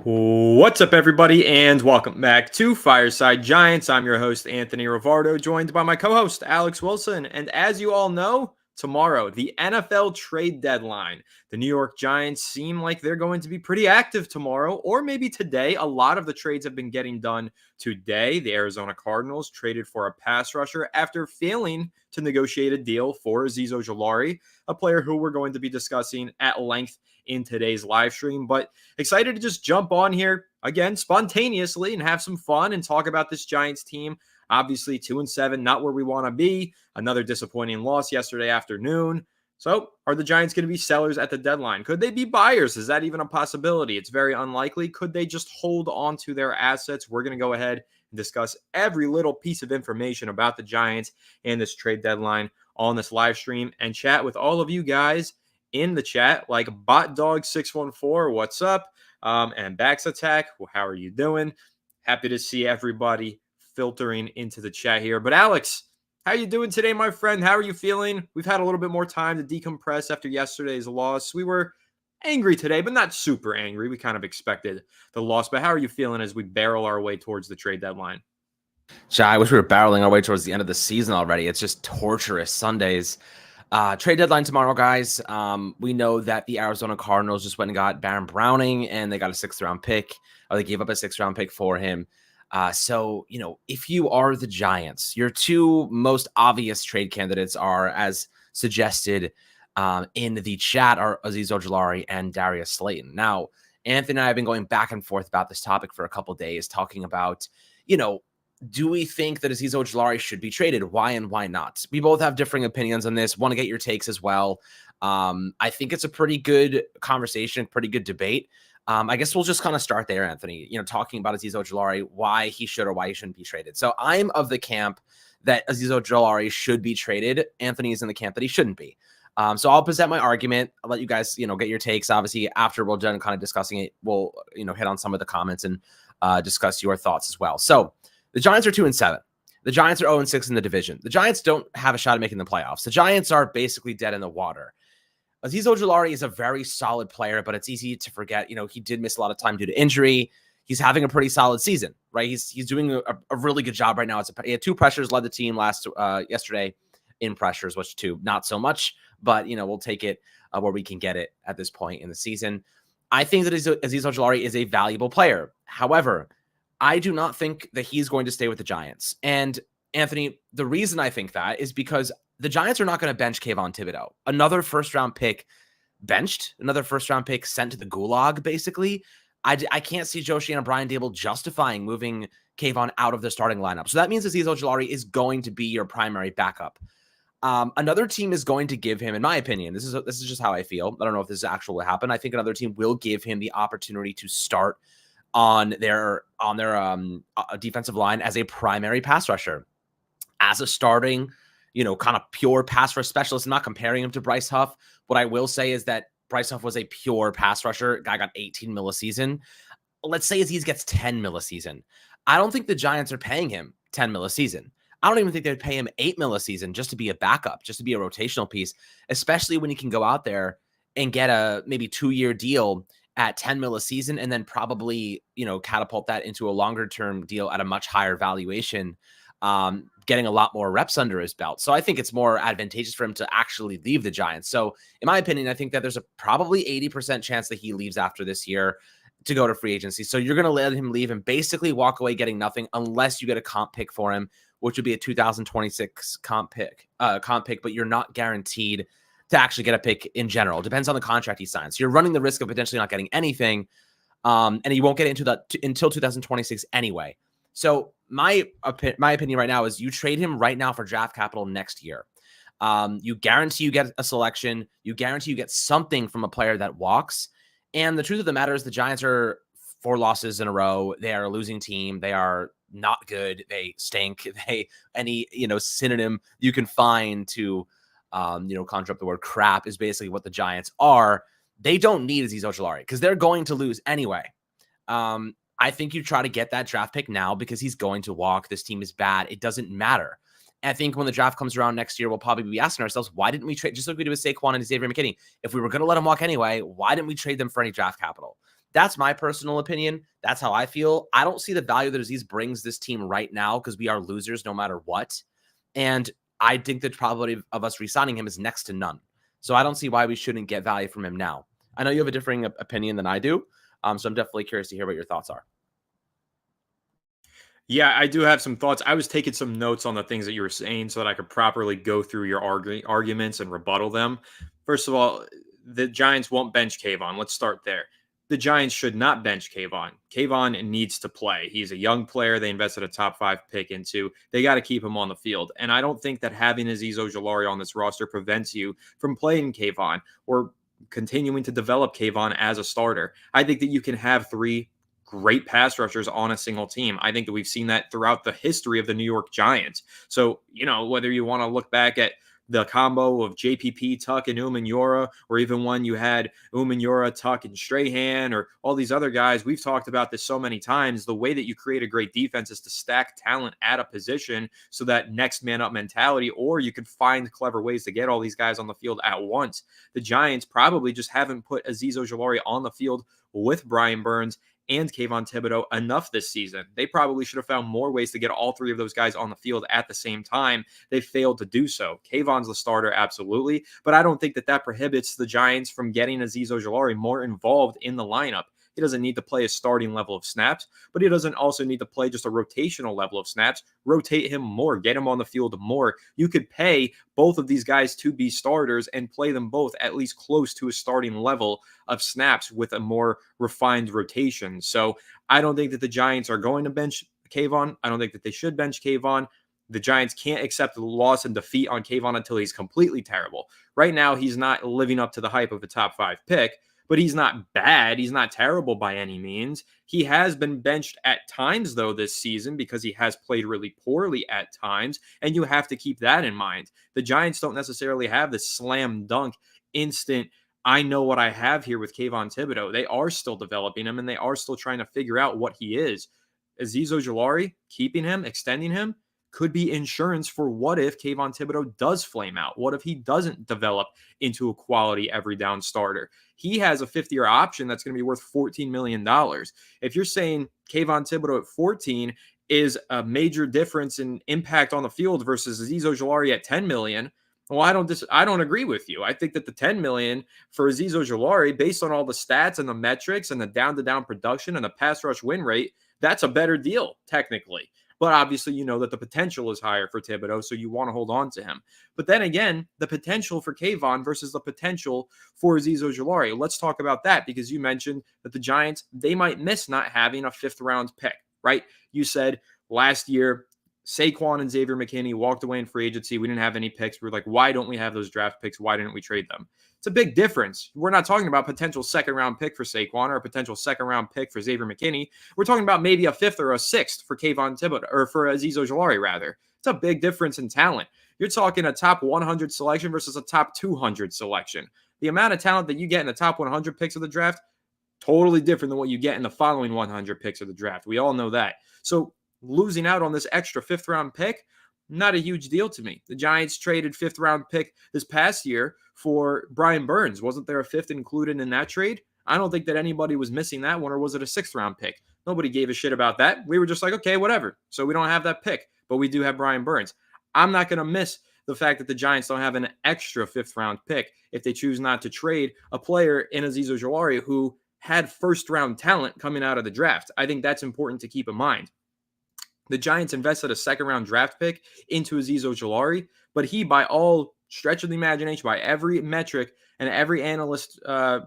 What's up, everybody, and welcome back to Fireside Giants. I'm your host, Anthony Rivardo, joined by my co host, Alex Wilson. And as you all know, tomorrow, the NFL trade deadline. The New York Giants seem like they're going to be pretty active tomorrow, or maybe today. A lot of the trades have been getting done today. The Arizona Cardinals traded for a pass rusher after failing to negotiate a deal for Azeez Ojulari, a player who we're going to be discussing at length in today's live stream. But excited to just jump on here again spontaneously and have some fun and talk about this Giants team. Obviously, 2-7, not where we want to be. Another disappointing loss yesterday afternoon. So, are the Giants going to be sellers at the deadline? Could they be buyers? Is that even a possibility? It's very unlikely. Could they just hold on to their assets? We're going to go ahead and discuss every little piece of information about the Giants and this trade deadline on this live stream and chat with all of you guys in the chat, like BotDog614, what's up? And Backs Attack, well, how are you doing? Happy to see everybody filtering into the chat here. But Alex, how are you doing today, my friend? How are you feeling? We've had a little bit more time to decompress after yesterday's loss. We were angry today, but not super angry. We kind of expected the loss. But how are you feeling as we barrel our way towards the trade deadline? I wish we were barreling our way towards the end of the season already. It's just torturous Sundays. Trade deadline tomorrow, guys. We know that the Arizona Cardinals just went and got Baron Browning, and they got a 6th-round pick, or they gave up a 6th-round pick for him. So, if you are the Giants, your two most obvious trade candidates are, as suggested in the chat, are Azeez Ojulari and Darius Slayton. Now, Anthony and I have been going back and forth about this topic for a couple days, talking about, do we think that Azeez Ojulari should be traded? Why and why not? We both have differing opinions on this. Want to get your takes as well. I think it's a pretty good conversation, pretty good debate. I guess we'll just kind of start there, Anthony, talking about Azeez Ojulari, why he should or why he shouldn't be traded. So I'm of the camp that Azeez Ojulari should be traded. Anthony is in the camp that he shouldn't be. So I'll present my argument. I'll let you guys, get your takes. Obviously, after we're done kind of discussing it, we'll, hit on some of the comments and discuss your thoughts as well. So the Giants are 2-7. The Giants are 0-6 in the division. The Giants don't have a shot at making the playoffs. The Giants are basically dead in the water. Azeez Ojulari is a very solid player, but it's easy to forget, he did miss a lot of time due to injury. He's having a pretty solid season, right? He's doing a really good job right now. He had 2 pressures, led the team yesterday in pressures, which 2, not so much, but, we'll take it where we can get it at this point in the season. I think that Azeez Ojulari is a valuable player. However, I do not think that he's going to stay with the Giants. And Anthony, the reason I think that is because the Giants are not going to bench Kayvon Thibodeau. Another 1st-round pick benched, another 1st-round pick sent to the gulag, basically. I can't see Joe Shane and Brian Dable justifying moving Kayvon out of the starting lineup. So that means Azeez Ojulari is going to be your primary backup. Another team is going to give him, in my opinion, this is just how I feel. I don't know if this is actually will happen. I think another team will give him the opportunity to start on their defensive line as a primary pass rusher, as a starting, kind of pure pass rush specialist. I'm not comparing him to Bryce Huff. What I will say is that Bryce Huff was a pure pass rusher. Guy got 18 mil a season. Let's say Azeez gets 10 mil a season. I don't think the Giants are paying him 10 mil a season. I don't even think they'd pay him 8 mil a season just to be a backup, just to be a rotational piece, especially when he can go out there and get a maybe 2-year deal at 10 mil a season, and then probably, catapult that into a longer term deal at a much higher valuation, getting a lot more reps under his belt. So I think it's more advantageous for him to actually leave the Giants. So in my opinion, I think that there's a probably 80% chance that he leaves after this year to go to free agency. So you're going to let him leave and basically walk away getting nothing unless you get a comp pick for him, which would be a 2026 comp pick, but you're not guaranteed to actually get a pick in general. It depends on the contract he signs. So you're running the risk of potentially not getting anything, and you won't get into that until 2026 anyway. So my opinion right now is you trade him right now for draft capital next year. You guarantee you get a selection. You guarantee you get something from a player that walks. And the truth of the matter is the Giants are 4 losses in a row. They are a losing team. They are not good. They stink. Any synonym you can find to conjure up the word crap is basically what the Giants are. They don't need Azeez Ojulari because they're going to lose anyway. I think you try to get that draft pick now because he's going to walk. This team is bad. It doesn't matter. And I think when the draft comes around next year, we'll probably be asking ourselves, why didn't we trade, just like we did with Saquon and Xavier McKinney? If we were going to let him walk anyway, why didn't we trade them for any draft capital? That's my personal opinion. That's how I feel. I don't see the value that Azeez brings this team right now because we are losers no matter what. And I think the probability of us re-signing him is next to none. So I don't see why we shouldn't get value from him now. I know you have a differing opinion than I do. So I'm definitely curious to hear what your thoughts are. Yeah, I do have some thoughts. I was taking some notes on the things that you were saying so that I could properly go through your arguments and rebuttal them. First of all, the Giants won't bench Kayvon. Let's start there. The Giants should not bench Kayvon. Kayvon needs to play. He's a young player. They invested a top 5 pick into. They got to keep him on the field. And I don't think that having Azeez Ojulari on this roster prevents you from playing Kayvon or continuing to develop Kayvon as a starter. I think that you can have 3 great pass rushers on a single team. I think that we've seen that throughout the history of the New York Giants. So, whether you want to look back at the combo of JPP, Tuck, and Umenyiora, or even when you had Umenyiora, Tuck, and Strahan, or all these other guys, we've talked about this so many times. The way that you create a great defense is to stack talent at a position so that next man up mentality, or you can find clever ways to get all these guys on the field at once. The Giants probably just haven't put Azeez Ojulari on the field with Brian Burns and Kayvon Thibodeaux enough this season. They probably should have found more ways to get all 3 of those guys on the field at the same time. They failed to do so. Kayvon's the starter, absolutely, but I don't think that prohibits the Giants from getting Azeez Ojulari more involved in the lineup. He doesn't need to play a starting level of snaps, but he doesn't also need to play just a rotational level of snaps. Rotate him more, get him on the field more. You could pay both of these guys to be starters and play them both at least close to a starting level of snaps with a more refined rotation. So I don't think that the Giants are going to bench Kayvon. I don't think that they should bench Kayvon. The Giants can't accept the loss and defeat on Kayvon until he's completely terrible. Right now, he's not living up to the hype of a top 5 pick, but he's not bad. He's not terrible by any means. He has been benched at times, though, this season because he has played really poorly at times, and you have to keep that in mind. The Giants don't necessarily have this slam dunk instant, I know what I have here with Kayvon Thibodeaux. They are still developing him, and they are still trying to figure out what he is. Azeez Ojulari, keeping him, extending him, could be insurance for what if Kayvon Thibodeaux does flame out? What if he doesn't develop into a quality every down starter? He has a 5th-year option that's going to be worth $14 million. If you're saying Kayvon Thibodeaux at 14 is a major difference in impact on the field versus Azeez Ojulari at 10 million, well, I don't agree with you. I think that the 10 million for Azeez Ojulari, based on all the stats and the metrics and the down-to-down production and the pass rush win rate, that's a better deal, technically. But obviously, you know that the potential is higher for Thibodeaux, so you want to hold on to him. But then again, the potential for Kayvon versus the potential for Azeez Ojulari. Let's talk about that because you mentioned that the Giants, they might miss not having a 5th-round pick, right? You said last year, Saquon and Xavier McKinney walked away in free agency. We didn't have any picks. We're like, why don't we have those draft picks? Why didn't we trade them? It's a big difference. We're not talking about potential 2nd-round pick for Saquon or a potential 2nd-round pick for Xavier McKinney. We're talking about maybe a 5th or a 6th for Kayvon Thibodeaux, or for Azeez Ojulari, rather. It's a big difference in talent. You're talking a top 100 selection versus a top 200 selection. The amount of talent that you get in the top 100 picks of the draft, totally different than what you get in the following 100 picks of the draft. We all know that. So losing out on this extra 5th-round pick, not a huge deal to me. The Giants traded 5th-round pick this past year for Brian Burns. Wasn't there a 5th included in that trade? I don't think that anybody was missing that one, or was it a 6th-round pick? Nobody gave a shit about that. We were just like, okay, whatever. So we don't have that pick, but we do have Brian Burns. I'm not going to miss the fact that the Giants don't have an extra 5th-round pick if they choose not to trade a player in Azeez Ojulari who had 1st-round talent coming out of the draft. I think that's important to keep in mind. The Giants invested a 2nd-round draft pick into Azeez Ojulari, but he, by all stretch of the imagination, by every metric and every analyst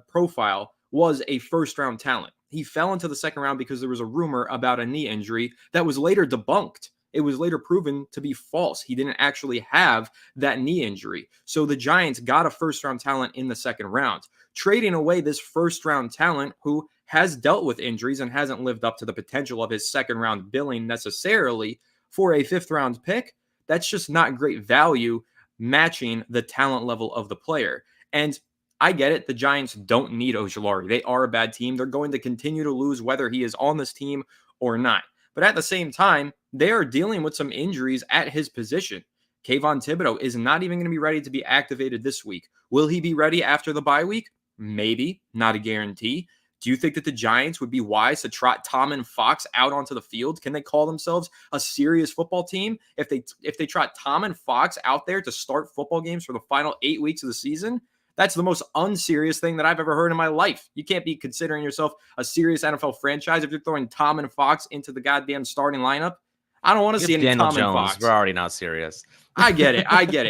profile, was a 1st-round talent. He fell into the 2nd round because there was a rumor about a knee injury that was later debunked. It was later proven to be false. He didn't actually have that knee injury. So the Giants got a 1st-round talent in the 2nd round. Trading away this 1st-round talent who has dealt with injuries and hasn't lived up to the potential of his 2nd-round billing necessarily for a 5th-round pick, that's just not great value matching the talent level of the player. And I get it. The Giants don't need Ojulari. They are a bad team. They're going to continue to lose whether he is on this team or not. But at the same time, they are dealing with some injuries at his position. Kayvon Thibodeaux is not even going to be ready to be activated this week. Will he be ready after the bye week? Maybe, not a guarantee. Do you think that the Giants would be wise to trot Tom and Fox out onto the field? Can they call themselves a serious football team if they trot Tom and Fox out there to start football games for the final 8 weeks of the season? That's the most unserious thing that I've ever heard in my life. You can't be considering yourself a serious NFL franchise if you're throwing Tom and Fox into the goddamn starting lineup. I don't want to see any Daniel Tom Jones. and Fox. We're already not serious. I get it.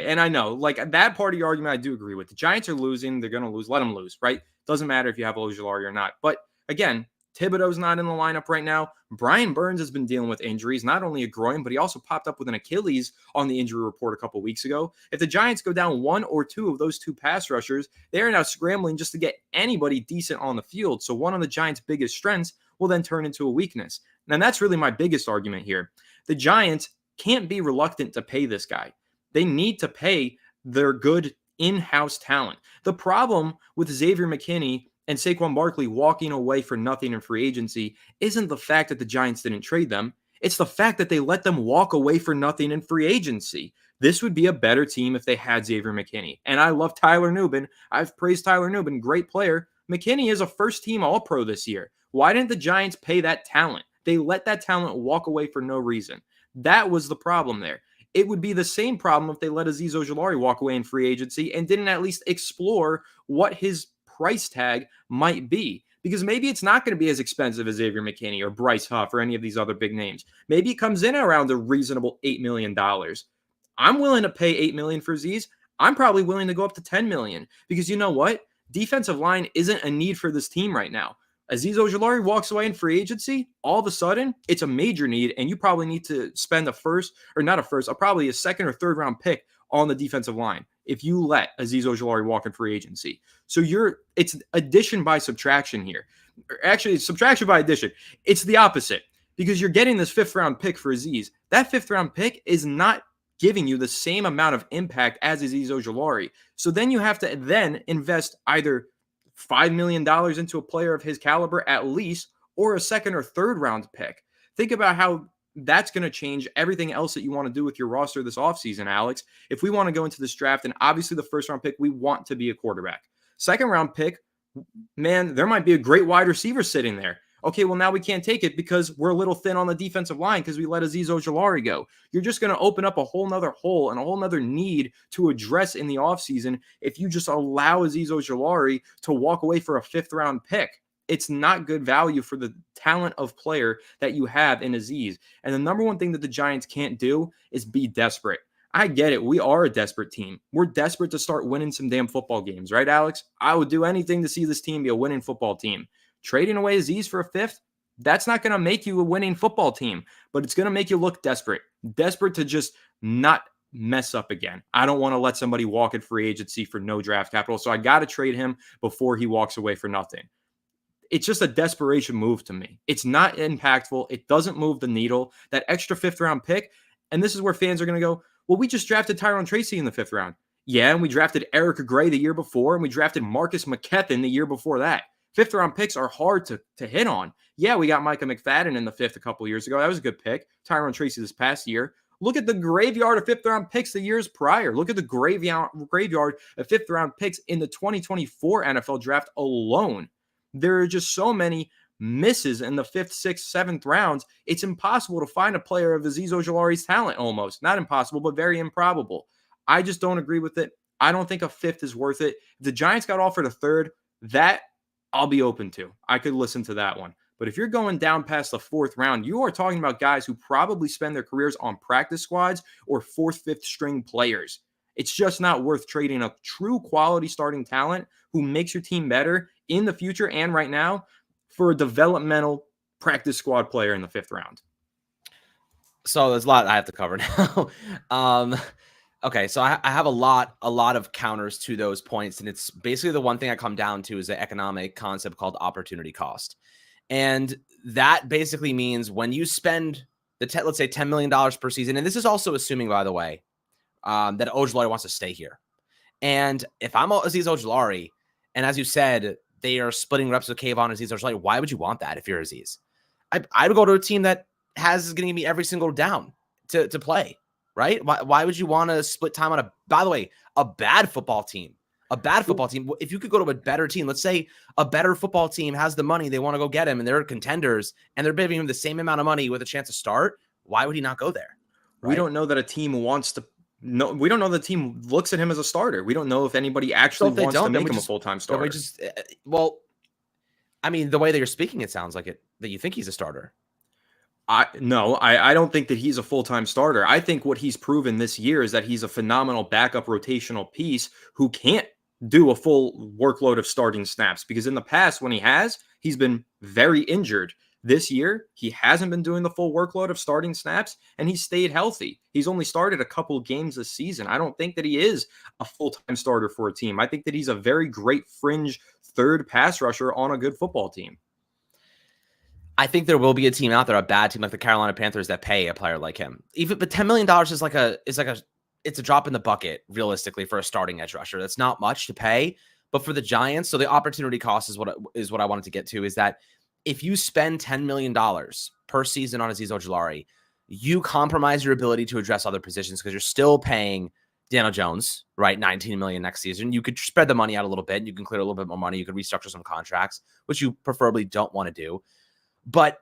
And I know, like, that part of your argument, I do agree with. The Giants are losing. They're going to lose. Let them lose, right? Doesn't matter if you have Ojulari or not. But again, Thibodeau's not in the lineup right now. Brian Burns has been dealing with injuries, not only a groin, but he also popped up with an Achilles on the injury report a couple weeks ago. If the Giants go down one or two of those two pass rushers, they are now scrambling just to get anybody decent on the field. So one of the Giants' biggest strengths will then turn into a weakness. And that's really my biggest argument here. The Giants can't be reluctant to pay this guy. They need to pay their good in-house talent. The problem with Xavier McKinney and Saquon Barkley walking away for nothing in free agency isn't the fact that the Giants didn't trade them. It's the fact that they let them walk away for nothing in free agency. This would be a better team if they had Xavier McKinney. And I love Tyler Nubin. I've praised Tyler Nubin. Great player. McKinney is a first-team All-Pro this year. Why didn't the Giants pay that talent? They let that talent walk away for no reason. That was the problem there. It would be the same problem if they let Azeez Ojulari walk away in free agency and didn't at least explore what his price tag might be. Because maybe it's not going to be as expensive as Xavier McKinney or Bryce Huff or any of these other big names. Maybe it comes in around a reasonable $8 million. I'm willing to pay $8 million for Azeez. I'm probably willing to go up to $10 million because you know what? Defensive line isn't a need for this team right now. Azeez Ojulari walks away in free agency, all of a sudden, it's a major need, and you probably need to spend probably a second or third round pick on the defensive line if you let Azeez Ojulari walk in free agency. So it's addition by subtraction here. Actually, it's subtraction by addition. It's the opposite because you're getting this fifth round pick for Azeez. That fifth round pick is not giving you the same amount of impact as Azeez Ojulari. So then you have to then invest either $5 million into a player of his caliber at least, or a second or third round pick. Think about how that's going to change everything else that you want to do with your roster this offseason, Alex. If we want to go into this draft, and obviously the first round pick, we want to be a quarterback. Second round pick, man, there might be a great wide receiver sitting there. Okay, well, now we can't take it because we're a little thin on the defensive line because we let Azeez Ojulari go. You're just going to open up a whole nother hole and a whole nother need to address in the offseason if you just allow Azeez Ojulari to walk away for a fifth-round pick. It's not good value for the talent of player that you have in Azeez. And the number one thing that the Giants can't do is be desperate. I get it. We are a desperate team. We're desperate to start winning some damn football games, right, Alex? I would do anything to see this team be a winning football team. Trading away Azeez for a fifth, that's not going to make you a winning football team, but it's going to make you look desperate to just not mess up again. I don't want to let somebody walk in free agency for no draft capital, so I got to trade him before he walks away for nothing. It's just a desperation move to me. It's not impactful. It doesn't move the needle. That extra fifth round pick, and this is where fans are going to go, well, we just drafted Tyrone Tracy in the fifth round. Yeah, and we drafted Erica Gray the year before, and we drafted Marcus McKethan the year before that. Fifth-round picks are hard to hit on. Yeah, we got Micah McFadden in the fifth a couple years ago. That was a good pick. Tyrone Tracy this past year. Look at the graveyard of fifth-round picks the years prior. Look at the graveyard of fifth-round picks in the 2024 NFL Draft alone. There are just so many misses in the fifth, sixth, seventh rounds. It's impossible to find a player of Azeez Ojulari's talent almost. Not impossible, but very improbable. I just don't agree with it. I don't think a fifth is worth it. If the Giants got offered a third, that I'll be open to. I could listen to that one. But if you're going down past the fourth round, you are talking about guys who probably spend their careers on practice squads or fourth, fifth string players. It's just not worth trading a true quality starting talent who makes your team better in the future and right now for a developmental practice squad player in the fifth round. So there's a lot I have to cover now. Okay, so I have a lot of counters to those points, and it's basically the one thing I come down to is the economic concept called opportunity cost. And that basically means when you spend let's say $10 million per season, and this is also assuming, by the way, that Ojulari wants to stay here. And if I'm Azeez Ojulari, and as you said, they are splitting reps with Kayvon and Azeez Ojulari, why would you want that if you're Azeez? I would go to a team that is going to give me every single down to play. Right? Why would you want to split time on by the way, a bad football team? a bad football team. If you could go to a better team, let's say a better football team has the money, they want to go get him, and they're contenders, and they're giving him the same amount of money with a chance to start, why would he not go there? Right? We don't know that a team wants to. No, we don't know the team looks at him as a starter. We don't know if anybody actually wants to make him a full-time starter. Well, I mean, the way that you're speaking, it sounds like that you think he's a starter. I don't think that he's a full-time starter. I think what he's proven this year is that he's a phenomenal backup rotational piece who can't do a full workload of starting snaps, because in the past when he's been very injured. This year, he hasn't been doing the full workload of starting snaps, and he's stayed healthy. He's only started a couple games this season. I don't think that he is a full-time starter for a team. I think that he's a very great fringe third pass rusher on a good football team. I think there will be a team out there, a bad team like the Carolina Panthers, that pay a player like him. But $10 million it's a drop in the bucket, realistically, for a starting edge rusher. That's not much to pay. But for the Giants, so the opportunity cost is what I wanted to get to, is that if you spend $10 million per season on Azeez Ojulari, you compromise your ability to address other positions, because you're still paying Daniel Jones, right, $19 million next season. You could spread the money out a little bit. You can clear a little bit more money. You could restructure some contracts, which you preferably don't want to do. But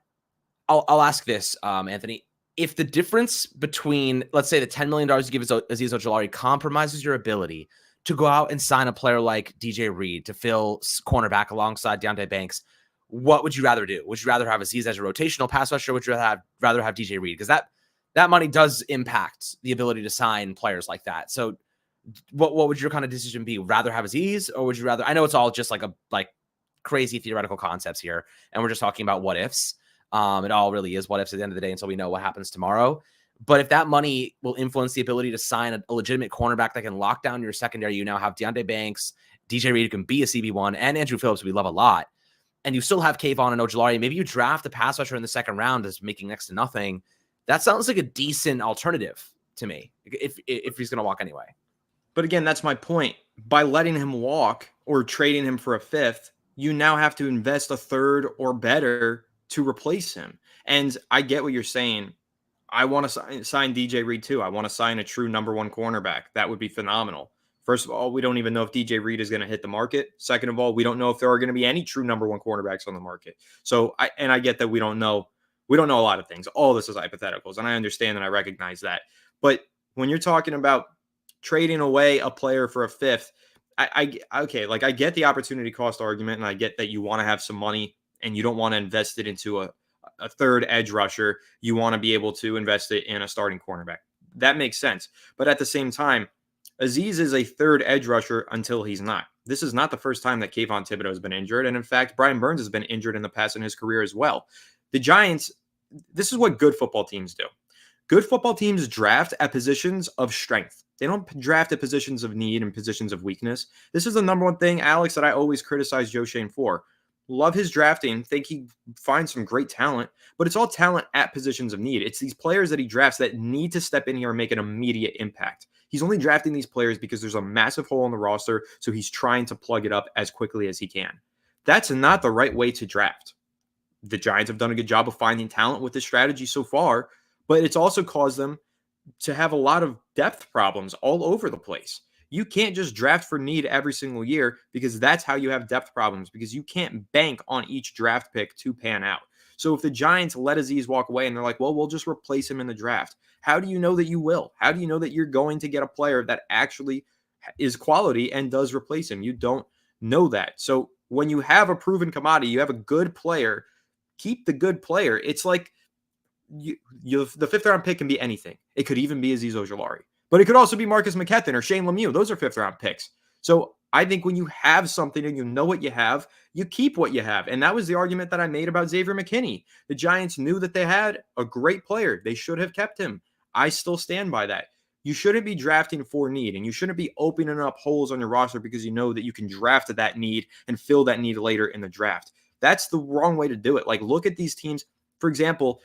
I'll ask this, Anthony. If the difference between, let's say, the $10 million you give Azeez Ojulari compromises your ability to go out and sign a player like DJ Reed to fill cornerback alongside Deontay Banks, what would you rather do? Would you rather have Azeez as a rotational pass rusher, or would you rather have DJ Reed? Because that money does impact the ability to sign players like that. So what would your kind of decision be? Rather have Azeez, or would you rather? I know it's all just like crazy theoretical concepts here, and we're just talking about what ifs. It all really is what ifs at the end of the day until we know what happens tomorrow. But if that money will influence the ability to sign a legitimate cornerback that can lock down your secondary, you now have Deontay Banks, DJ Reed, who can be a CB1, and Andrew Phillips, who we love a lot. And you still have Kayvon and Ojulari. Maybe you draft a pass rusher in the second round as making next to nothing. That sounds like a decent alternative to me, if he's going to walk anyway. But again, that's my point. By letting him walk or trading him for a fifth, you now have to invest a third or better to replace him. And I get what you're saying. I want to sign DJ Reed too. I want to sign a true number one cornerback. That would be phenomenal. First of all, we don't even know if DJ Reed is going to hit the market. Second of all, we don't know if there are going to be any true number one cornerbacks on the market. So I get that we don't know a lot of things. All this is hypotheticals, and I understand and I recognize that. But when you're talking about trading away a player for a fifth, I get the opportunity cost argument, and I get that you want to have some money and you don't want to invest it into a third edge rusher. You want to be able to invest it in a starting cornerback. That makes sense. But at the same time, Azeez is a third edge rusher until he's not. This is not the first time that Kayvon Thibodeau has been injured. And in fact, Brian Burns has been injured in the past in his career as well. The Giants, this is what good football teams do. Good football teams draft at positions of strength. They don't draft at positions of need and positions of weakness. This is the number one thing, Alex, that I always criticize Joe Schoen for. Love his drafting, think he finds some great talent, but it's all talent at positions of need. It's these players that he drafts that need to step in here and make an immediate impact. He's only drafting these players because there's a massive hole in the roster, so he's trying to plug it up as quickly as he can. That's not the right way to draft. The Giants have done a good job of finding talent with this strategy so far, but it's also caused them to have a lot of depth problems all over the place. You can't just draft for need every single year, because that's how you have depth problems, because you can't bank on each draft pick to pan out. So if the Giants let Azeez walk away and they're like, well, we'll just replace him in the draft, how do you know that you will? How do you know that you're going to get a player that actually is quality and does replace him? You don't know that. So when you have a proven commodity, you have a good player, keep the good player. It's like the fifth round pick can be anything. It could even be Azeez Ojulari. But it could also be Marcus McKethan or Shane Lemieux. Those are fifth-round picks. So I think when you have something and you know what you have, you keep what you have. And that was the argument that I made about Xavier McKinney. The Giants knew that they had a great player. They should have kept him. I still stand by that. You shouldn't be drafting for need, and you shouldn't be opening up holes on your roster because you know that you can draft at that need and fill that need later in the draft. That's the wrong way to do it. Like, look at these teams. For example,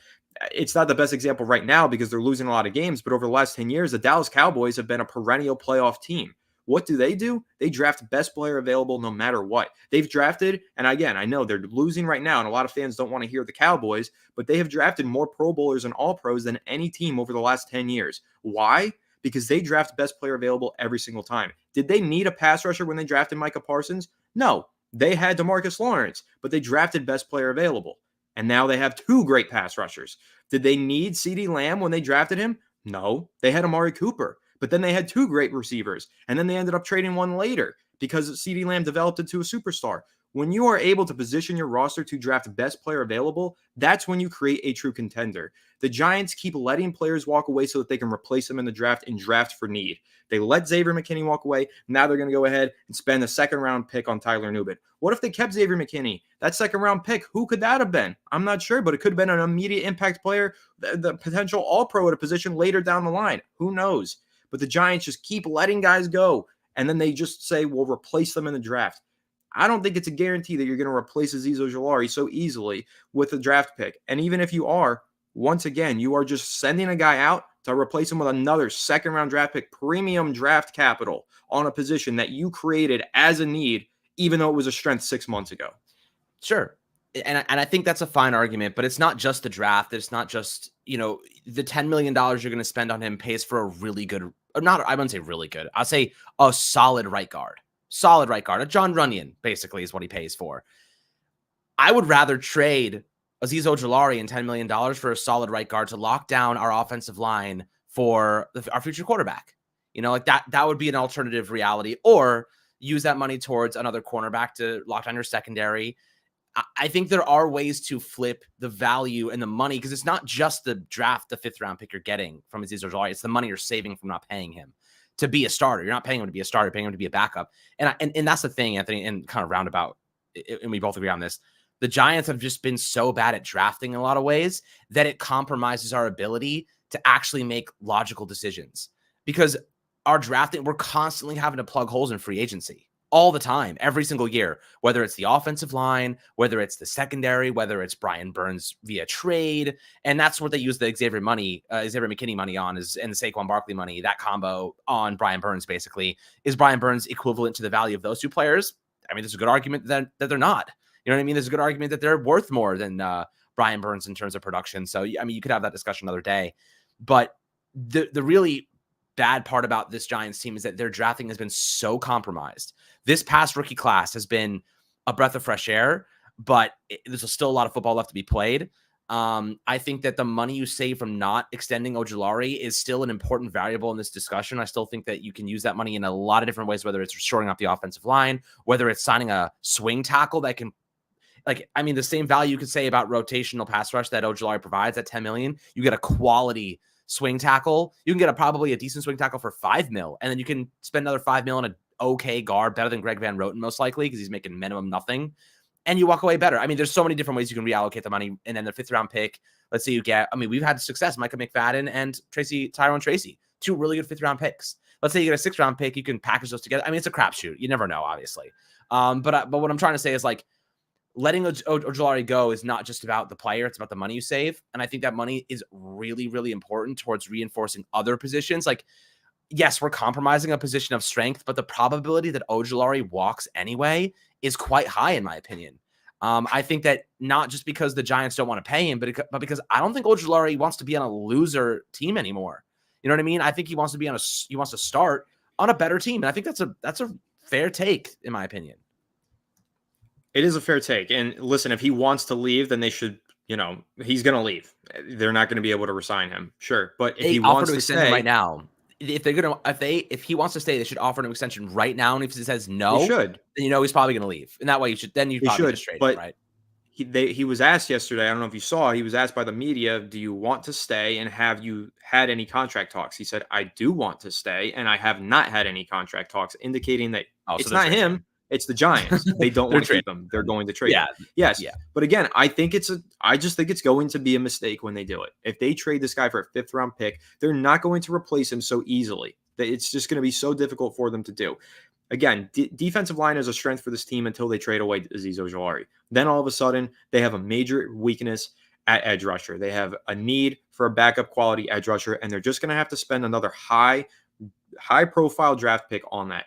it's not the best example right now because they're losing a lot of games, but over the last 10 years, the Dallas Cowboys have been a perennial playoff team. What do? They draft best player available no matter what. They've drafted, and again, I know they're losing right now, and a lot of fans don't want to hear the Cowboys, but they have drafted more Pro Bowlers and All-Pros than any team over the last 10 years. Why? Because they draft best player available every single time. Did they need a pass rusher when they drafted Micah Parsons? No. They had DeMarcus Lawrence, but they drafted best player available. And now they have 2 great pass rushers. Did they need CeeDee Lamb when they drafted him? No. They had Amari Cooper, but then they had 2 great receivers. And then they ended up trading one later because CeeDee Lamb developed into a superstar. When you are able to position your roster to draft best player available, that's when you create a true contender. The Giants keep letting players walk away so that they can replace them in the draft and draft for need. They let Xavier McKinney walk away. Now they're going to go ahead and spend a 2nd-round pick on Tyler Nubin. What if they kept Xavier McKinney? That 2nd-round pick, who could that have been? I'm not sure, but it could have been an immediate impact player, the potential all-pro at a position later down the line. Who knows? But the Giants just keep letting guys go, and then they just say, we'll replace them in the draft. I don't think it's a guarantee that you're going to replace Azeez Ojulari so easily with a draft pick. And even if you are, once again, you are just sending a guy out to replace him with another 2nd-round draft pick, premium draft capital on a position that you created as a need, even though it was a strength 6 months ago. Sure. And I think that's a fine argument, but it's not just the draft. It's not just, the $10 million you're going to spend on him pays for a really good, I wouldn't say really good. I'll say a solid right guard. Solid right guard. A John Runyon, basically, is what he pays for. I would rather trade Azeez Ojulari and $10 million for a solid right guard to lock down our offensive line for our future quarterback. That would be an alternative reality. Or use that money towards another cornerback to lock down your secondary. I think there are ways to flip the value and the money, because it's not just the draft, the 5th-round pick you're getting from Azeez Ojulari. It's the money you're saving from not paying him to be a starter. You're not paying him to be a starter, you're paying him to be a backup. And that's the thing, Anthony, and kind of roundabout, and we both agree on this. The Giants have just been so bad at drafting in a lot of ways that it compromises our ability to actually make logical decisions, because our drafting, we're constantly having to plug holes in free agency all the time, every single year, whether it's the offensive line, whether it's the secondary, whether it's Brian Burns via trade. And that's what they use the Xavier McKinney money on, and the Saquon Barkley money, that combo on Brian Burns, basically. Is Brian Burns equivalent to the value of those 2 players? I mean, there's a good argument that they're not. You know what I mean? There's a good argument that they're worth more than Brian Burns in terms of production. So, I mean, you could have that discussion another day. But the really bad part about this Giants team is that their drafting has been so compromised. This past rookie class has been a breath of fresh air, but there's still a lot of football left to be played. I think that the money you save from not extending Ojulari is still an important variable in this discussion. I still think that you can use that money in a lot of different ways, whether it's shoring up the offensive line, whether it's signing a swing tackle that can, the same value you could say about rotational pass rush that Ojulari provides at $10 million. You get a quality swing tackle. You can get probably a decent swing tackle for $5 million, and then you can spend another $5 million on an okay guard, better than Greg Van Roten, most likely, because he's making minimum nothing, and you walk away better. I mean, there's so many different ways you can reallocate the money. And then the 5th-round pick, let's say you get, we've had success, Micah McFadden and Tyrone Tracy, 2 really good 5th-round picks. Let's say you get a 6th-round pick, you can package those together. I mean, it's a crapshoot. You never know, obviously. But what I'm trying to say is, letting Ojulari go is not just about the player, it's about the money you save. And I think that money is really, really important towards reinforcing other positions. Yes, we're compromising a position of strength, but the probability that Ojulari walks anyway is quite high, in my opinion. I think that not just because the Giants don't want to pay him, but because I don't think Ojulari wants to be on a loser team anymore. You know what I mean? I think he wants to start on a better team. And I think that's a fair take, in my opinion. It is a fair take. And listen, if he wants to leave, then they should, he's going to leave. They're not going to be able to resign him. Sure. But if he wants to stay right now, if he wants to stay, they should offer an extension right now. And if he says no, then he's probably going to leave. And that way you probably just trade him, right? He was asked yesterday, I don't know if you saw, he was asked by the media, do you want to stay and have you had any contract talks? He said, I do want to stay and I have not had any contract talks, indicating that it's not him. It's the Giants. They don't want to keep him. They're going to trade him. Yes. Yeah. But again, I just think it's going to be a mistake when they do it. If they trade this guy for a 5th-round pick, they're not going to replace him so easily. It's just going to be so difficult for them to do. Again, defensive line is a strength for this team until they trade away Azeez Ojulari. Then all of a sudden, they have a major weakness at edge rusher. They have a need for a backup quality edge rusher, and they're just going to have to spend another high-profile draft pick on that.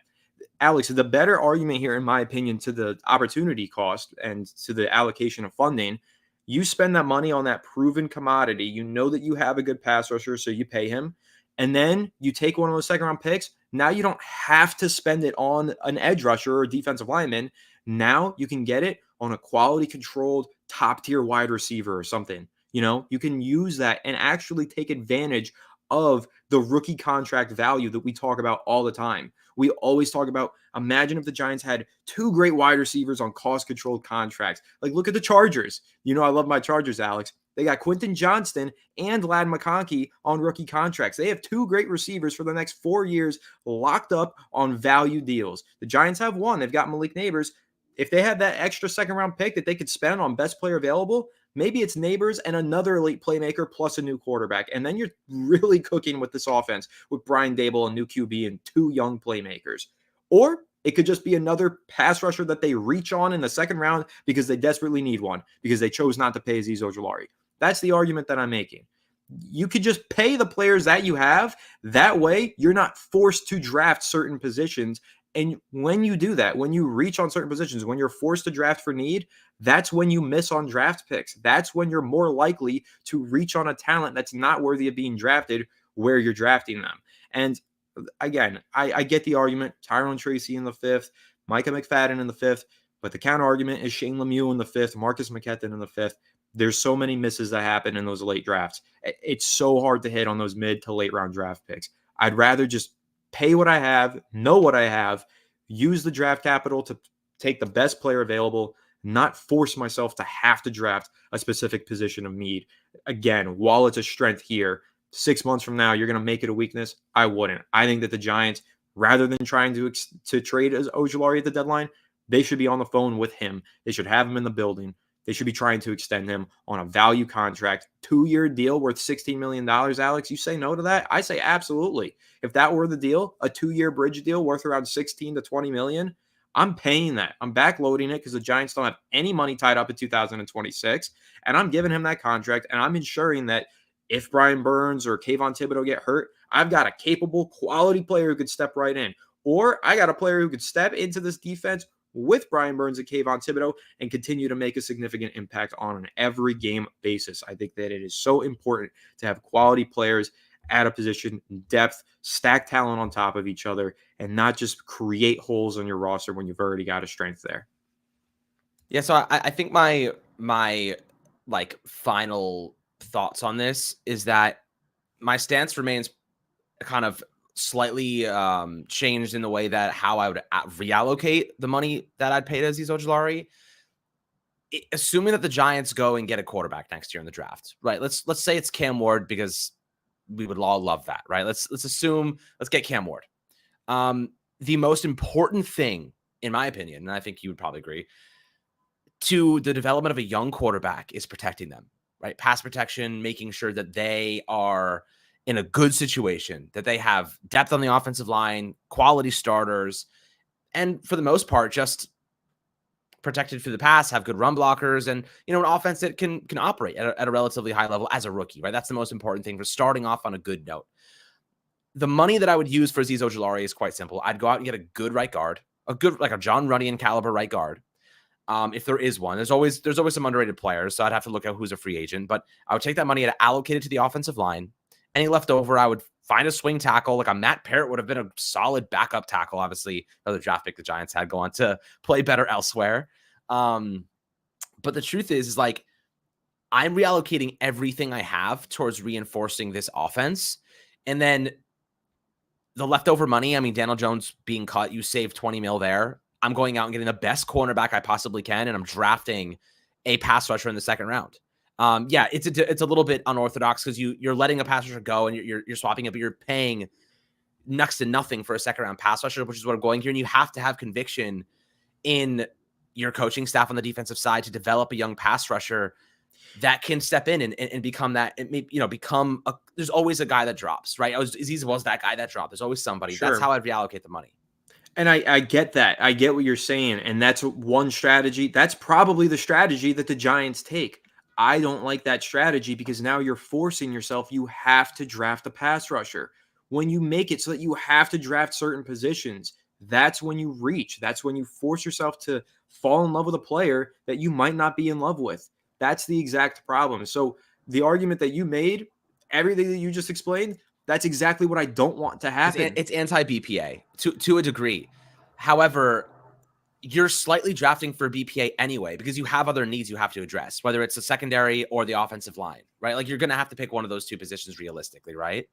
Alex, the better argument here, in my opinion, to the opportunity cost and to the allocation of funding, you spend that money on that proven commodity. You know that you have a good pass rusher, so you pay him. And then you take one of those second round picks. Now you don't have to spend it on an edge rusher or a defensive lineman. Now you can get it on a quality controlled top tier wide receiver or something. You can use that and actually take advantage of the rookie contract value that we talk about all the time. We always talk about, imagine if the Giants had two great wide receivers on cost controlled contracts. Like, look at the Chargers. I love my Chargers, Alex. They got Quentin Johnston and Lad McConkey on rookie contracts. They have two great receivers for the next 4 years locked up on value deals. The Giants have one. They've got Malik Neighbors. If they had that extra second round pick that they could spend on best player available, maybe it's Neighbors and another elite playmaker plus a new quarterback. And then you're really cooking with this offense with Brian Dable, a new QB, and two young playmakers. Or it could just be another pass rusher that they reach on in the second round because they desperately need one because they chose not to pay Azeez Ojulari. That's the argument that I'm making. You could just pay the players that you have. That way, you're not forced to draft certain positions. And when you do that, when you reach on certain positions, when you're forced to draft for need, that's when you miss on draft picks. That's when you're more likely to reach on a talent that's not worthy of being drafted where you're drafting them. And again, I get the argument. Tyrone Tracy in the 5th, Micah McFadden in the 5th, but the counter argument is Shane Lemieux in the 5th, Marcus McKetton in the 5th. There's so many misses that happen in those late drafts. It's so hard to hit on those mid to late round draft picks. I'd rather just pay what I have, know what I have, use the draft capital to take the best player available, not force myself to have to draft a specific position of need. Again, while it's a strength here, 6 months from now, you're going to make it a weakness. I wouldn't. I think that the Giants, rather than trying to trade as Ojulari at the deadline, they should be on the phone with him. They should have him in the building. They should be trying to extend him on a value contract, 2-year deal worth $16 million. Alex, you say no to that? I say absolutely. If that were the deal, a 2-year bridge deal worth around 16 to 20 million, I'm paying that. I'm backloading it because the Giants don't have any money tied up in 2026, and I'm giving him that contract, and I'm ensuring that if Brian Burns or Kayvon Thibodeau get hurt, I've got a capable, quality player who could step right in. Or I got a player who could step into this defense with Brian Burns and Kayvon Thibodeau and continue to make a significant impact on an every game basis. I think that it is so important to have quality players at a position, depth, stack talent on top of each other, and not just create holes on your roster when you've already got a strength there. Yeah, so I think my like final thoughts on this is that my stance remains kind of slightly changed in the way that how I would reallocate the money that I'd pay to Azeez Ojulari, assuming that the Giants go and get a quarterback next year in the draft, right? Let's say it's Cam Ward because we would all love that, right? Let's get Cam Ward. The most important thing, in my opinion, and I think you would probably agree, to the development of a young quarterback is protecting them, right? Pass protection, making sure that they are in a good situation, that they have depth on the offensive line, quality starters, and for the most part, just protected through the pass, have good run blockers, and an offense that can operate at a relatively high level as a rookie, right? That's the most important thing for starting off on a good note. The money that I would use for Azeez Ojulari is quite simple. I'd go out and get a good right guard, a John Runyan caliber right guard. If there is one, there's always some underrated players, so I'd have to look at who's a free agent. But I would take that money and allocate it to the offensive line. Any left over, I would find a swing tackle. Like a Matt Parrott would have been a solid backup tackle. Obviously, another draft pick the Giants had go on to play better elsewhere. But the truth is like I'm reallocating everything I have towards reinforcing this offense, and then the leftover money. I mean, Daniel Jones being cut, you save 20 mil there. I'm going out and getting the best cornerback I possibly can, and I'm drafting a pass rusher in the second round. Yeah, it's a little bit unorthodox because you're letting a pass rusher go and you're swapping it, but you're paying next to nothing for a second round pass rusher, which is what I'm going here. And you have to have conviction in your coaching staff on the defensive side to develop a young pass rusher that can step in and become that. There's always a guy that drops, right? Azeez was that guy that dropped. There's always somebody. Sure. That's how I'd reallocate the money. And I get that. I get what you're saying. And that's one strategy. That's probably the strategy that the Giants take. I don't like that strategy because now you're forcing yourself. You have to draft a pass rusher. When you make it so that you have to draft certain positions, that's when you reach. That's when you force yourself to fall in love with a player that you might not be in love with. That's the exact problem. So the argument that you made, everything that you just explained, That's exactly what I don't want to happen. It's anti-BPA to a degree. However, you're slightly drafting for BPA anyway because you have other needs you have to address, whether it's the secondary or the offensive line, right? Like you're going to have to pick one of those two positions realistically, right?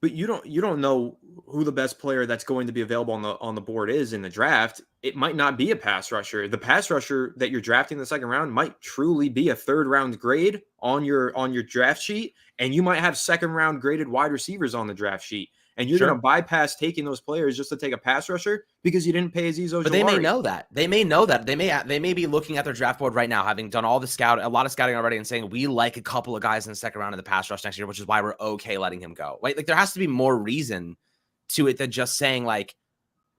But you don't know who the best player that's going to be available on the board is in the draft. It might not be a pass rusher. The pass rusher that you're drafting in the second round might truly be a third round grade on your draft sheet, and you might have second round graded wide receivers on the draft sheet. And you're going to bypass taking those players just to take a pass rusher because you didn't pay Azeez Ojulari. But they may know that. They may know that. They may be looking at their draft board right now, having done a lot of scouting already, and saying we like a couple of guys in the second round of the pass rush next year, which is why we're okay letting him go. Right? Like there has to be more reason to it than just saying like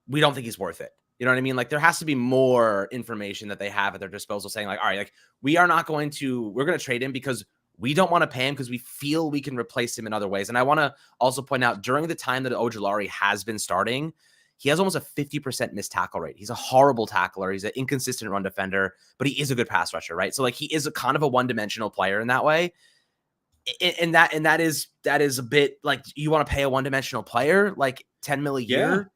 we don't think he's worth it. You know what I mean? Like there has to be more information that they have at their disposal, saying like, all right, like we're going to trade him because we don't want to pay him because we feel we can replace him in other ways. And I want to also point out during the time that Ojulari has been starting, he has almost a 50% missed tackle rate. He's a horrible tackler. He's an inconsistent run defender, but he is a good pass rusher, right? So like he is a kind of a one-dimensional player in that way. And that is a bit like you want to pay a one-dimensional player like 10 mil a year.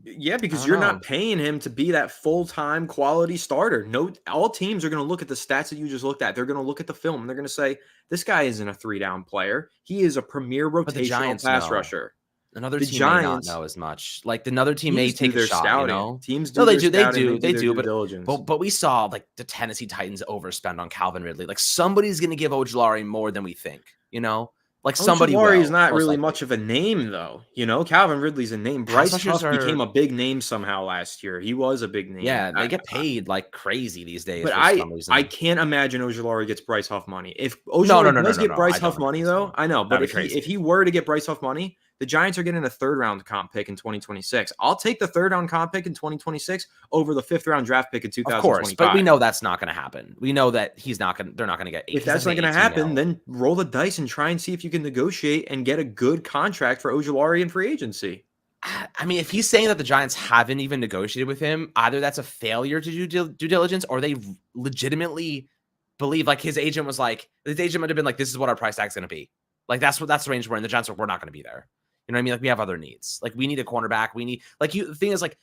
Yeah, because you're not paying him to be that full-time quality starter. No, all teams are going to look at the stats that you just looked at. They're going to look at the film and they're going to say, this guy isn't a 3-down player. He is a premier rotational pass rusher. Another team may not know as much. Like another team may take a shot. Scouting. You know? Teams do. They do. But we saw like the Tennessee Titans overspend on Calvin Ridley. Like somebody's going to give Ojulari more than we think. You know. Like somebody is not really much of a name, though. You know, Calvin Ridley's a name. Bryce Huff became a big name somehow last year. He was a big name. Yeah, they get paid like crazy these days. But I can't imagine Ojulari gets Bryce Huff money. If Ojulari does get Bryce Huff money, though, I know. But if he were to get Bryce Huff money, the Giants are getting a third-round comp pick in 2026. I'll take the third-round comp pick in 2026 over the fifth-round draft pick in 2025. Of course, but we know that's not going to happen. We know that they're not going to get 8. If that's not going to happen, then roll the dice and try and see if you can negotiate and get a good contract for Ojulari in free agency. I mean, if he's saying that the Giants haven't even negotiated with him, either that's a failure to do due diligence or they legitimately believe, like his agent was like, his agent might have been like, this is what our price tag's going to be. Like, that's the range we're in. The Giants are, we're not going to be there. You know what I mean? Like we have other needs. Like we need a cornerback. We need the thing is like,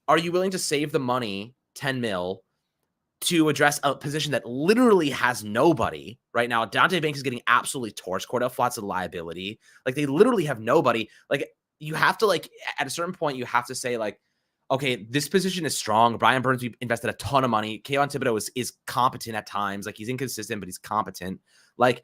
are you willing to save the money, 10 mil, to address a position that literally has nobody right now? Dante Banks is getting absolutely torched. Cordell Flott's a liability. Like they literally have nobody. Like you have to like at a certain point, you have to say like, okay, this position is strong. Brian Burns, we invested a ton of money. Kayvon Thibodeau is competent at times. Like he's inconsistent, but he's competent. Like,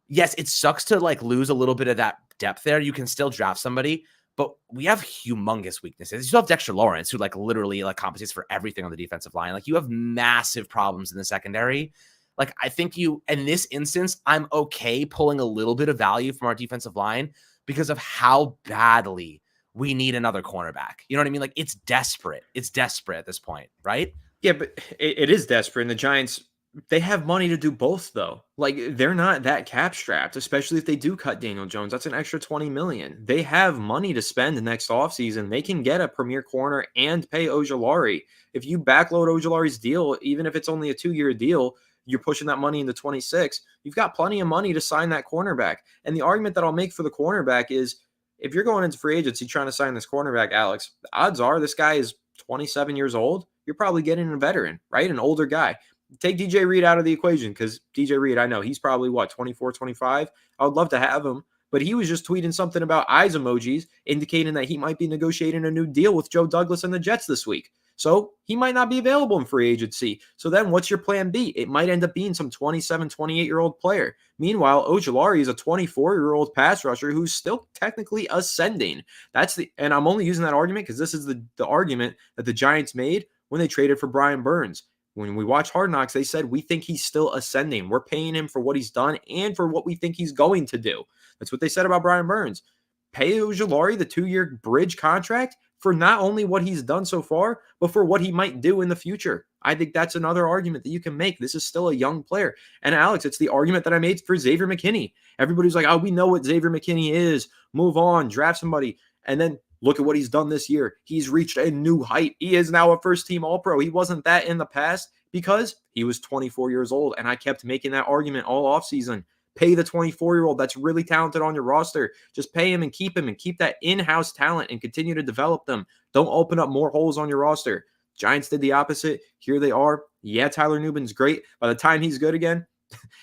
yes, it sucks to like lose a little bit of that depth there. You can still draft somebody, but we have humongous weaknesses. You still have Dexter Lawrence, who like literally like compensates for everything on the defensive line. Like you have massive problems in the secondary. Like I think in this instance, I'm okay pulling a little bit of value from our defensive line because of how badly we need another cornerback. You know what I mean? Like it's desperate. It's desperate at this point, right? Yeah, but it is desperate. And the Giants, they have money to do both, though. Like they're not that cap strapped, especially if they do cut Daniel Jones. That's an extra $20 million. They have money to spend the next offseason. They can get a premier corner and pay Ojulari. If you backload Ojulari's deal, even if it's only a 2-year deal, you're pushing that money into 26. You've got plenty of money to sign that cornerback. And the argument that I'll make for the cornerback is if you're going into free agency trying to sign this cornerback, Alex, the odds are this guy is 27 years old. You're probably getting a veteran, right? An older guy. Take DJ Reed out of the equation because DJ Reed, I know he's probably 24, 25. I would love to have him, but he was just tweeting something about eyes emojis indicating that he might be negotiating a new deal with Joe Douglas and the Jets this week. So he might not be available in free agency. So then what's your plan B? It might end up being some 27, 28-year-old player. Meanwhile, Ojulari is a 24-year-old pass rusher who's still technically ascending. And I'm only using that argument because this is the argument that the Giants made when they traded for Brian Burns. When we watch Hard Knocks, they said, we think he's still ascending. We're paying him for what he's done and for what we think he's going to do. That's what they said about Brian Burns. Pay Ojulari the 2-year bridge contract for not only what he's done so far, but for what he might do in the future. I think that's another argument that you can make. This is still a young player. And Alex, it's the argument that I made for Xavier McKinney. Everybody's like, oh, we know what Xavier McKinney is. Move on, draft somebody. And then look at what he's done this year. He's reached a new height. He is now a first-team All-Pro. He wasn't that in the past because he was 24 years old, and I kept making that argument all offseason. Pay the 24-year-old that's really talented on your roster. Just pay him and keep that in-house talent and continue to develop them. Don't open up more holes on your roster. Giants did the opposite. Here they are. Yeah, Tyler Nubin's great. By the time he's good again,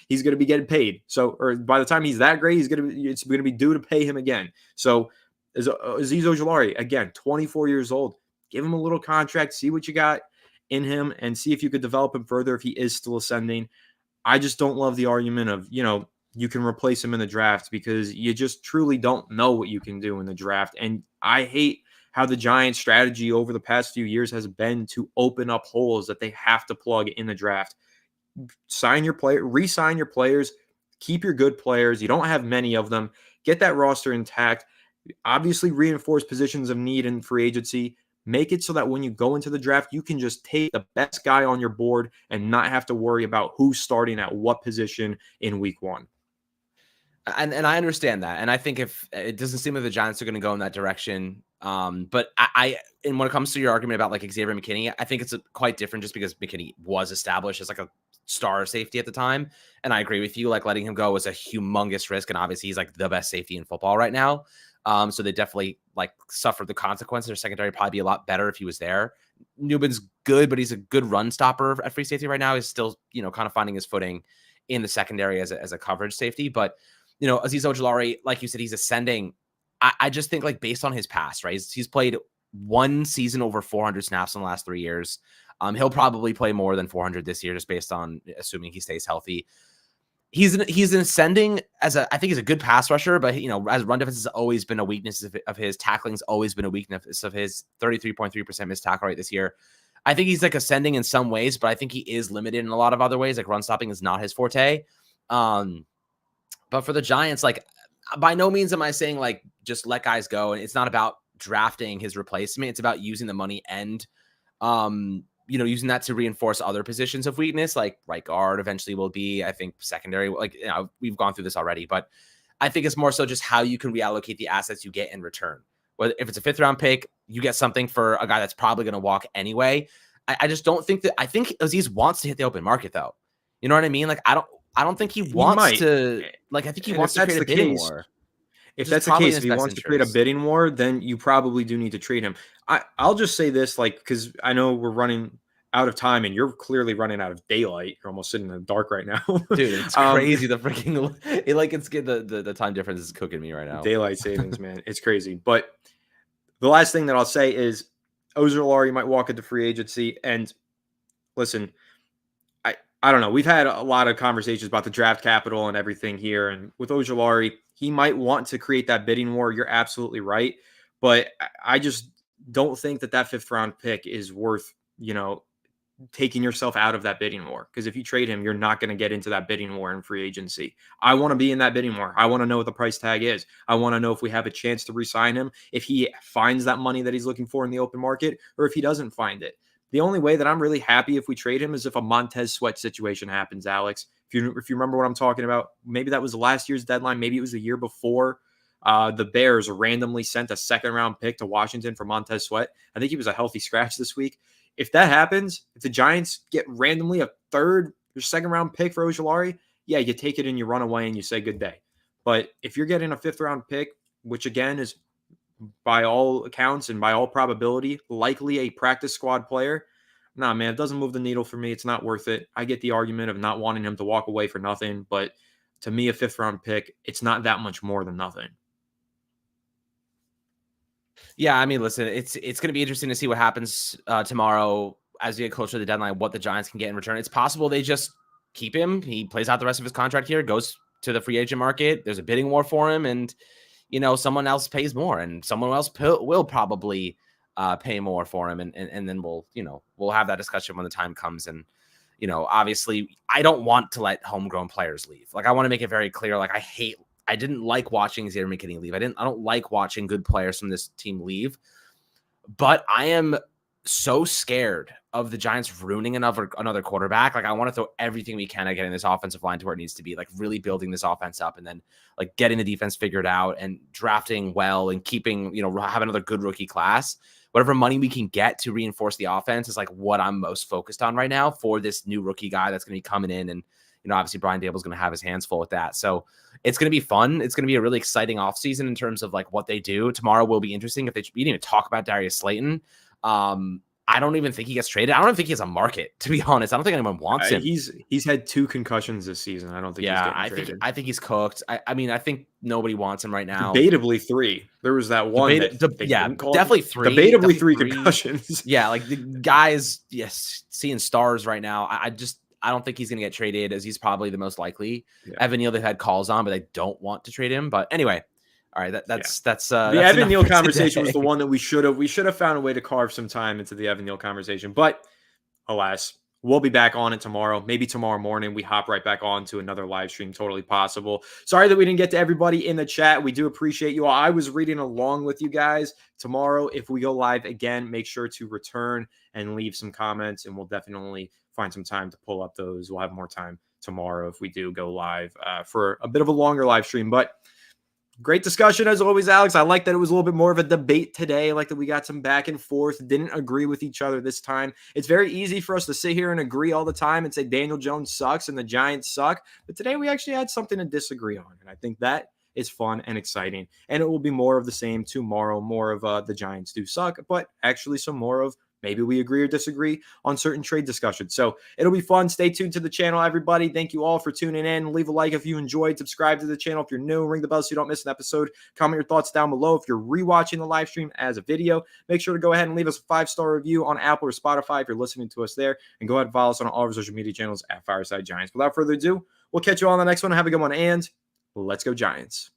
he's going to be getting paid. So, or by the time he's that great, it's going to be due to pay him again. So, Azeez Ojulari, again, 24 years old. Give him a little contract, see what you got in him, and see if you could develop him further if he is still ascending. I just don't love the argument of, you can replace him in the draft because you just truly don't know what you can do in the draft. And I hate how the Giants' strategy over the past few years has been to open up holes that they have to plug in the draft. Sign your player, re-sign your players, keep your good players. You don't have many of them. Get that roster intact. Obviously, reinforce positions of need in free agency. Make it so that when you go into the draft, you can just take the best guy on your board and not have to worry about who's starting at what position in week one. And I understand that. And I think if it doesn't seem like the Giants are going to go in that direction. But and when it comes to your argument about like Xavier McKinney, I think it's quite different just because McKinney was established as like a star safety at the time. And I agree with you, like letting him go was a humongous risk. And obviously he's like the best safety in football right now. So they definitely like suffered the consequences. Their secondary would probably be a lot better if he was there. Newman's good, but he's a good run stopper at free safety right now. He's still, kind of finding his footing in the secondary as a coverage safety. But, Azeez Ojulari, like you said, he's ascending. I just think like based on his past, right? He's played one season over 400 snaps in the last 3 years. He'll probably play more than 400 this year, just based on assuming he stays healthy. He's ascending I think he's a good pass rusher, but as run defense has always been a weakness of his. Tackling's always been a weakness of his. 33.3% missed tackle rate this year. I think he's like ascending in some ways, but I think he is limited in a lot of other ways. Like run stopping is not his forte. But for the Giants, like by no means am I saying like just let guys go. And it's not about drafting his replacement. It's about using the money and using that to reinforce other positions of weakness, like right guard eventually will be, I think secondary, like, we've gone through this already, but I think it's more so just how you can reallocate the assets you get in return. Whether if it's a 5th round pick, you get something for a guy that's probably going to walk anyway. I just don't think I think Azeez wants to hit the open market though. You know what I mean? Like, I don't think he wants to, like, I think he wants to create a bidding war. If that's the case, if he wants to create a bidding war, then you probably do need to trade him. I'll just say this, like, because I know we're running out of time and you're clearly running out of daylight. You're almost sitting in the dark right now. Dude, it's crazy. The freaking the time difference is cooking me right now. Daylight savings, man. It's crazy. But the last thing that I'll say is Ojulari might walk into free agency. And listen, I don't know. We've had a lot of conversations about the draft capital and everything here. And with Ojulari, he might want to create that bidding war. You're absolutely right. But I just don't think that 5th round pick is worth, taking yourself out of that bidding war. Because if you trade him, you're not going to get into that bidding war in free agency. I want to be in that bidding war. I want to know what the price tag is. I want to know if we have a chance to re-sign him, if he finds that money that he's looking for in the open market, or if he doesn't find it. The only way that I'm really happy if we trade him is if a Montez Sweat situation happens, Alex. If you remember what I'm talking about, maybe that was last year's deadline. Maybe it was the year before. The Bears randomly sent a 2nd round pick to Washington for Montez Sweat. I think he was a healthy scratch this week. If that happens, if the Giants get randomly a 3rd or 2nd round pick for Ojulari, yeah, you take it and you run away and you say good day. But if you're getting a 5th round pick, which again is by all accounts and by all probability, likely a practice squad player, nah, man, it doesn't move the needle for me. It's not worth it. I get the argument of not wanting him to walk away for nothing, but to me, a 5th round pick, it's not that much more than nothing. Yeah, I mean, listen, it's going to be interesting to see what happens tomorrow as we get closer to the deadline, what the Giants can get in return. It's possible they just keep him. He plays out the rest of his contract here, goes to the free agent market. There's a bidding war for him, and someone else pays more, and someone else will probably pay more for him, and then we'll have that discussion when the time comes. And obviously, I don't want to let homegrown players leave. Like, I want to make it very clear. Like, I didn't like watching Xavier McKinney leave. I don't like watching good players from this team leave. But I am so scared of the Giants ruining another quarterback. Like, I want to throw everything we can at getting this offensive line to where it needs to be, like really building this offense up, and then like getting the defense figured out and drafting well and keeping, have another good rookie class. Whatever money we can get to reinforce the offense is like what I'm most focused on right now for this new rookie guy that's going to be coming in and, obviously Brian Dable's going to have his hands full with that. So it's going to be fun. It's going to be a really exciting offseason in terms of like what they do. Tomorrow will be interesting. If we didn't even talk about Darius Slayton. I don't even think he gets traded. I don't even think he has a market, to be honest. I don't think anyone wants him. He's had 2 concussions this season. I don't think he's getting traded. I think he's cooked. I mean, I think nobody wants him right now. Debatably 3. There was that one. Definitely 3. Debatably 3 concussions. Yeah, like the guy's seeing stars right now. I don't think he's going to get traded, as he's probably the most likely. Yeah. Evan Neal, they've had calls on, but they don't want to trade him. But anyway. All right, that's the Evan Neal conversation was the one that we should have found a way to carve some time into the Evan Neal conversation, but alas, we'll be back on it tomorrow. Maybe tomorrow morning we hop right back on to another live stream. Totally possible. Sorry that we didn't get to everybody in the chat. We do appreciate you all. I was reading along with you guys. Tomorrow, if we go live again, make sure to return and leave some comments, and we'll definitely find some time to pull up those. We'll have more time tomorrow if we do go live for a bit of a longer live stream, but great discussion as always, Alex. I like that it was a little bit more of a debate today. I like that we got some back and forth, didn't agree with each other this time. It's very easy for us to sit here and agree all the time and say Daniel Jones sucks and the Giants suck. But today we actually had something to disagree on. And I think that is fun and exciting. And it will be more of the same tomorrow, more of the Giants do suck, but actually some more of maybe we agree or disagree on certain trade discussions. So it'll be fun. Stay tuned to the channel, everybody. Thank you all for tuning in. Leave a like if you enjoyed. Subscribe to the channel if you're new. Ring the bell so you don't miss an episode. Comment your thoughts down below. If you're rewatching the live stream as a video, make sure to go ahead and leave us a 5-star review on Apple or Spotify if you're listening to us there. And go ahead and follow us on all of our social media channels at Fireside Giants. Without further ado, we'll catch you all on the next one. Have a good one, and let's go Giants.